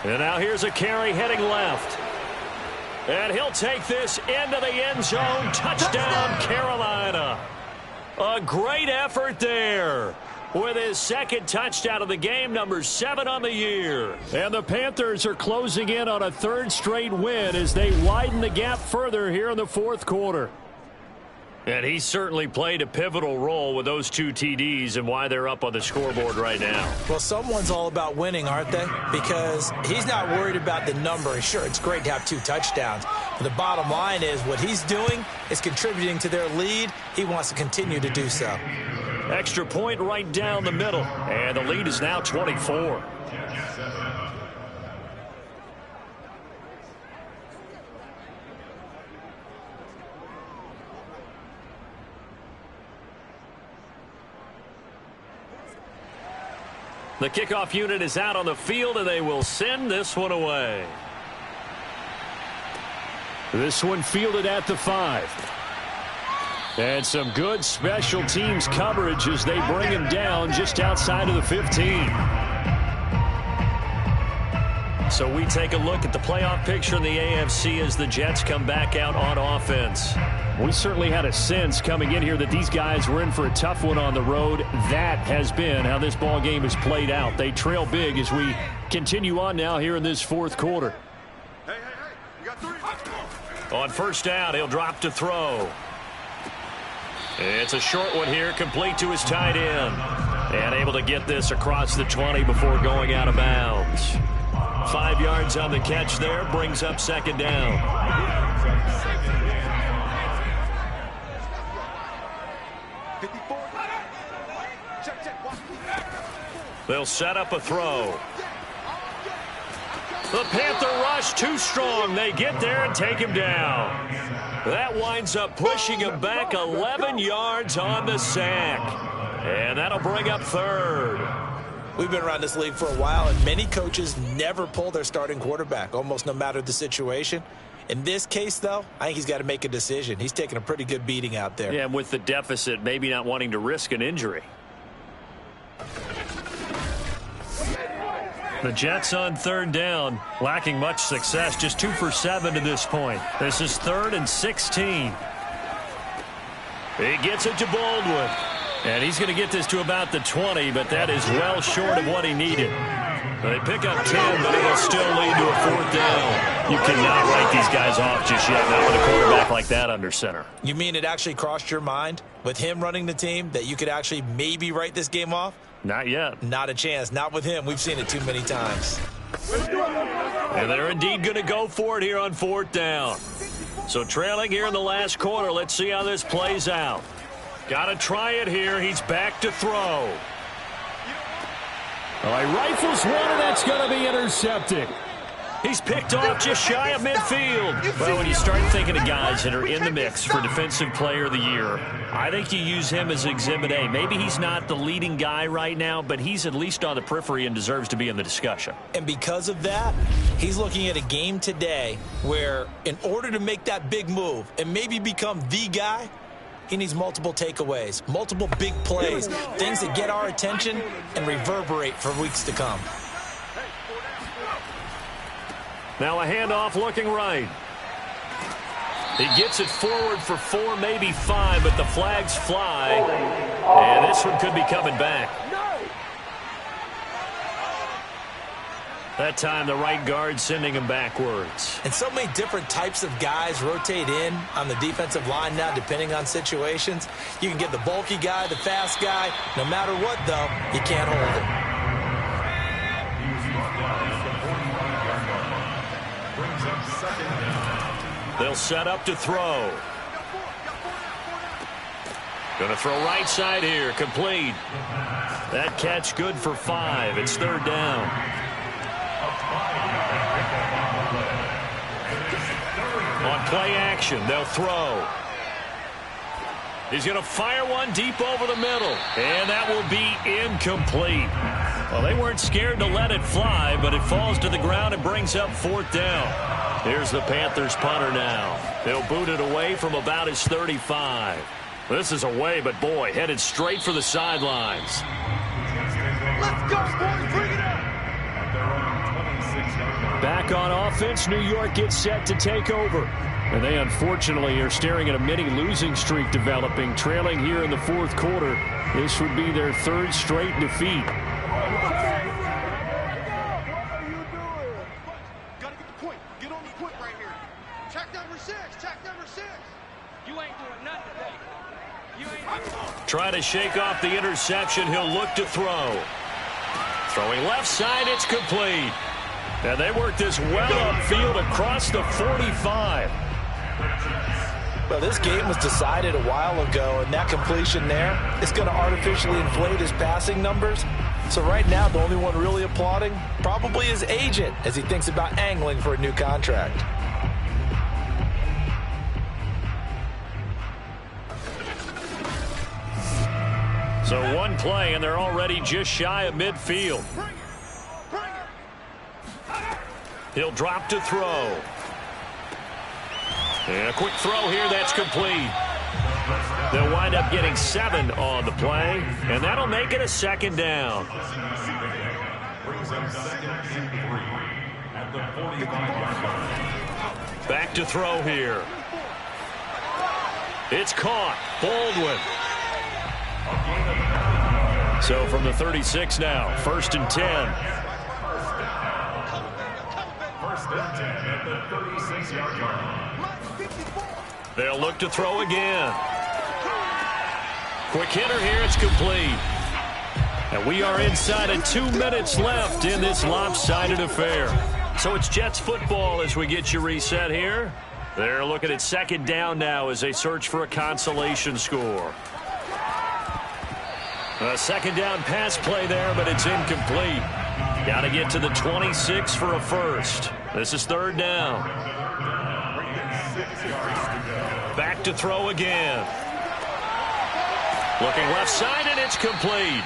And now here's a carry heading left. And he'll take this into the end zone. Touchdown, Carolina. A great effort there. With his 2nd touchdown of the game, number 7 on the year. And the Panthers are closing in on a 3rd straight win as they widen the gap further here in the 4th quarter. And he certainly played a pivotal role with those 2 TDs and why they're up on the scoreboard right now. Well, someone's all about winning, aren't they? Because he's not worried about the number. Sure, it's great to have 2 touchdowns. But the bottom line is what he's doing is contributing to their lead. He wants to continue to do so. Extra point right down the middle. And the lead is now 24. The kickoff unit is out on the field, and they will send this one away. This one fielded at the 5. And some good special teams coverage as they bring him down just outside of the 15. So we take a look at the playoff picture in the AFC as the Jets come back out on offense. We certainly had a sense coming in here that these guys were in for a tough one on the road. That has been how this ball game has played out. They trail big as we continue on now here in this fourth quarter. Hey, we got 3. On first down, he'll drop to throw. It's a short one here, complete to his tight end. And able to get this across the 20 before going out of bounds. 5 yards on the catch there, brings up second down. They'll set up a throw. The Panther rush too strong. They get there and take him down. That winds up pushing him back 11 yards on the sack. And that'll bring up third. We've been around this league for a while, and many coaches never pull their starting quarterback, almost no matter the situation. In this case, though, I think he's got to make a decision. He's taking a pretty good beating out there. Yeah, and with the deficit, maybe not wanting to risk an injury. The Jets on third down, lacking much success, just 2 for 7 to this point. This is 3rd and 16. He gets it to Baldwin. And he's going to get this to about the 20, but that is well short of what he needed. They pick up 10, but it'll still lead to a 4th down. You cannot write these guys off just yet, not with a quarterback like that under center. You mean it actually crossed your mind with him running the team that you could actually maybe write this game off? Not yet. Not a chance. Not with him. We've seen it too many times. And they're indeed going to go for it here on 4th down. So trailing here in the last quarter. Let's see how this plays out. Got to try it here. He's back to throw. All right, rifles one, and that's going to be intercepted. He's picked off just shy of midfield. Well, when you start thinking of guys that are in the mix for Defensive Player of the Year, I think you use him as Exhibit A. Maybe he's not the leading guy right now, but he's at least on the periphery and deserves to be in the discussion. And because of that, he's looking at a game today where in order to make that big move and maybe become the guy, he needs multiple takeaways, multiple big plays, things that get our attention and reverberate for weeks to come. Now a handoff looking right. He gets it forward for 4, maybe 5, but the flags fly. And this one could be coming back. That time the right guard sending him backwards. And so many different types of guys rotate in on the defensive line now depending on situations. You can get the bulky guy, the fast guy. No matter what, though, you can't hold him. They'll set up to throw. Going to throw right side here, complete. That catch good for 5. It's 3rd down. On play action, they'll throw. He's going to fire one deep over the middle, and that will be incomplete. Well, they weren't scared to let it fly, but it falls to the ground and brings up 4th down. Here's the Panthers punter now. They'll boot it away from about his 35. This is away, but boy, headed straight for the sidelines. Let's go, boys. Bring it up. Back on offense, New York gets set to take over. And they unfortunately are staring at a mini losing streak developing, trailing here in the 4th quarter. This would be their 3rd straight defeat. Trying to shake off the interception. He'll look to throw. Throwing left side, it's complete. And they work this well upfield across the 45. Well, this game was decided a while ago, and that completion there is going to artificially inflate his passing numbers. So right now, the only one really applauding probably his agent as he thinks about angling for a new contract. So one play, and they're already just shy of midfield. He'll drop to throw. And a quick throw here, that's complete. They'll wind up getting 7 on the play, and that'll make it a second down. Brings up second and 3 at the 45-yard line. Back to throw here. It's caught. Baldwin. So from the 36 now, 1st and 10. First and 10 at the 36-yard line. They'll look to throw again. Quick hitter here. It's complete. And we are inside of 2 minutes left in this lopsided affair. So it's Jets football as we get you reset here. They're looking at second down now as they search for a consolation score. A second down pass play there, but it's incomplete. Got to get to the 26 for a first. This is 3rd down. Back to throw again. Looking left side, and it's complete.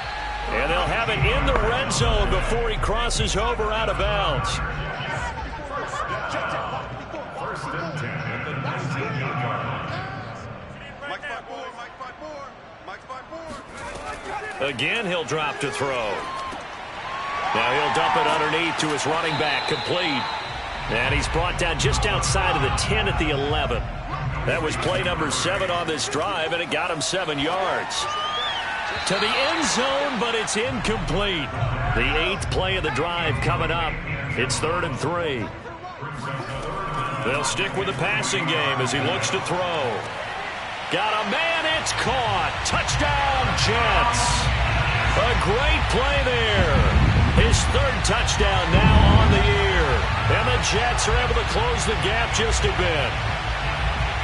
And they'll have it in the red zone before he crosses over out of bounds. First and 10 at the 19-yard line. Again, he'll drop to throw. Now he'll dump it underneath to his running back, complete. And he's brought down just outside of the 10 at the 11. That was play number 7 on this drive, and it got him 7 yards. To the end zone, but it's incomplete. The 8th play of the drive coming up. It's 3rd and 3. They'll stick with the passing game as he looks to throw. Got a man, it's caught. Touchdown, Jets. A great play there. His 3rd touchdown now on the year. And the Jets are able to close the gap just a bit.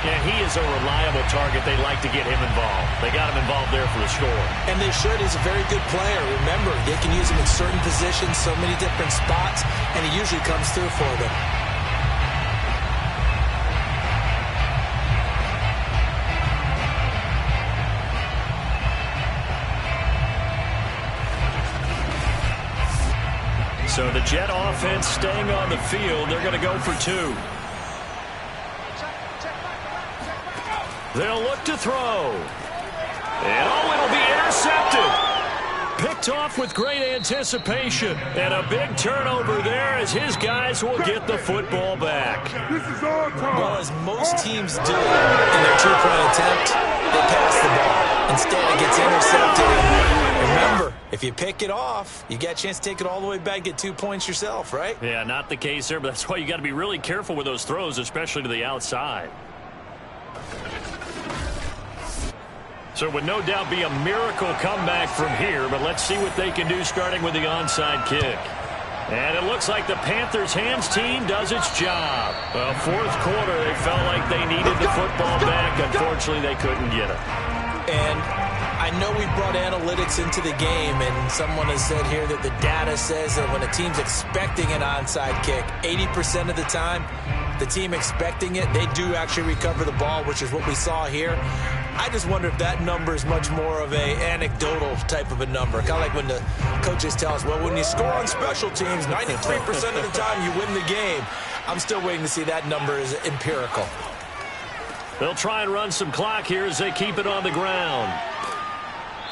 Yeah, he is a reliable target. They like to get him involved. They got him involved there for the score. And they should. He's a very good player. Remember, they can use him in certain positions, so many different spots, and he usually comes through for them. So the Jet offense staying on the field. They're going to go for 2. They'll look to throw. And it'll be intercepted. Picked off with great anticipation. And a big turnover there as his guys will get the football back. Well, as most teams do in their 2-point attempt, they pass the ball. Instead, it gets intercepted. Remember, if you pick it off, you got a chance to take it all the way back, get 2 points yourself, right? Yeah, not the case there, but that's why you got to be really careful with those throws, especially to the outside. So it would no doubt be a miracle comeback from here, but let's see what they can do starting with the onside kick. And it looks like the Panthers' hands team does its job. Well, 4th quarter, they felt like they needed the football back. Unfortunately, they couldn't get it. And I know we brought analytics into the game, and someone has said here that the data says that when a team's expecting an onside kick, 80% of the time, the team expecting it, they do actually recover the ball, which is what we saw here. I just wonder if that number is much more of a anecdotal type of a number. Kind of like when the coaches tell us, well, when you score on special teams, 93% of the time you win the game. I'm still waiting to see that number is empirical. They'll try and run some clock here as they keep it on the ground.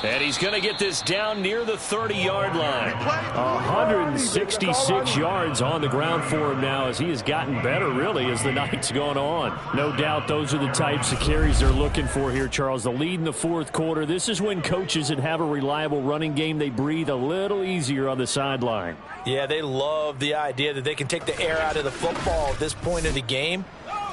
And he's going to get this down near the 30-yard line. 166 yards on the ground for him now as he has gotten better, really, as the night's gone on. No doubt those are the types of carries they're looking for here, Charles. The lead in the 4th quarter. This is when coaches that have a reliable running game, they breathe a little easier on the sideline. Yeah, they love the idea that they can take the air out of the football at this point of the game.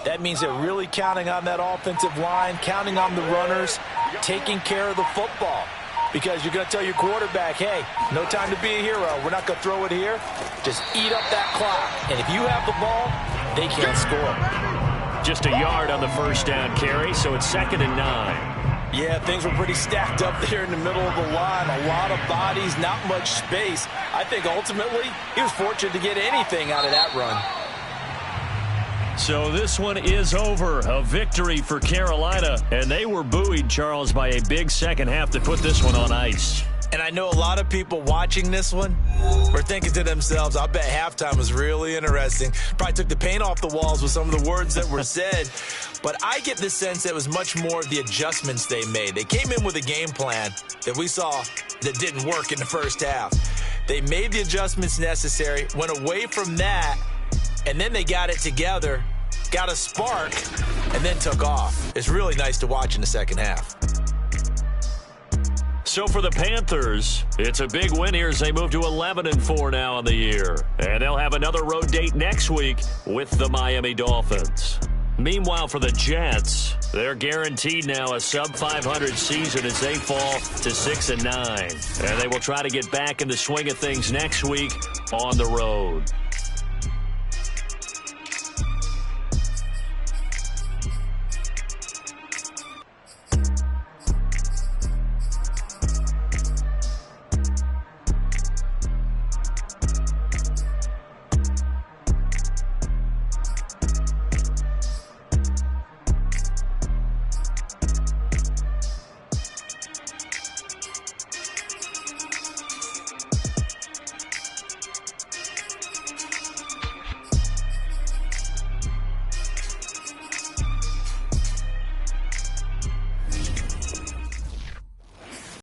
That means they're really counting on that offensive line, counting on the runners, taking care of the football. Because you're going to tell your quarterback, hey, no time to be a hero. We're not going to throw it here. Just eat up that clock. And if you have the ball, they can't score. Just a yard on the 1st down carry, so it's 2nd and 9. Yeah, things were pretty stacked up there in the middle of the line. A lot of bodies, not much space. I think ultimately he was fortunate to get anything out of that run. So this one is over. A victory for Carolina. And they were buoyed, Charles, by a big second half to put this one on ice. And I know a lot of people watching this one were thinking to themselves, I bet halftime was really interesting. Probably took the paint off the walls with some of the words that were said. But I get the sense that it was much more of the adjustments they made. They came in with a game plan that we saw that didn't work in the first half. They made the adjustments necessary, went away from that, and then they got it together, got a spark, and then took off. It's really nice to watch in the second half. So for the Panthers, it's a big win here as they move to 11-4 now on the year. And they'll have another road date next week with the Miami Dolphins. Meanwhile, for the Jets, they're guaranteed now a sub-500 season as they fall to 6-9. And they will try to get back in the swing of things next week on the road.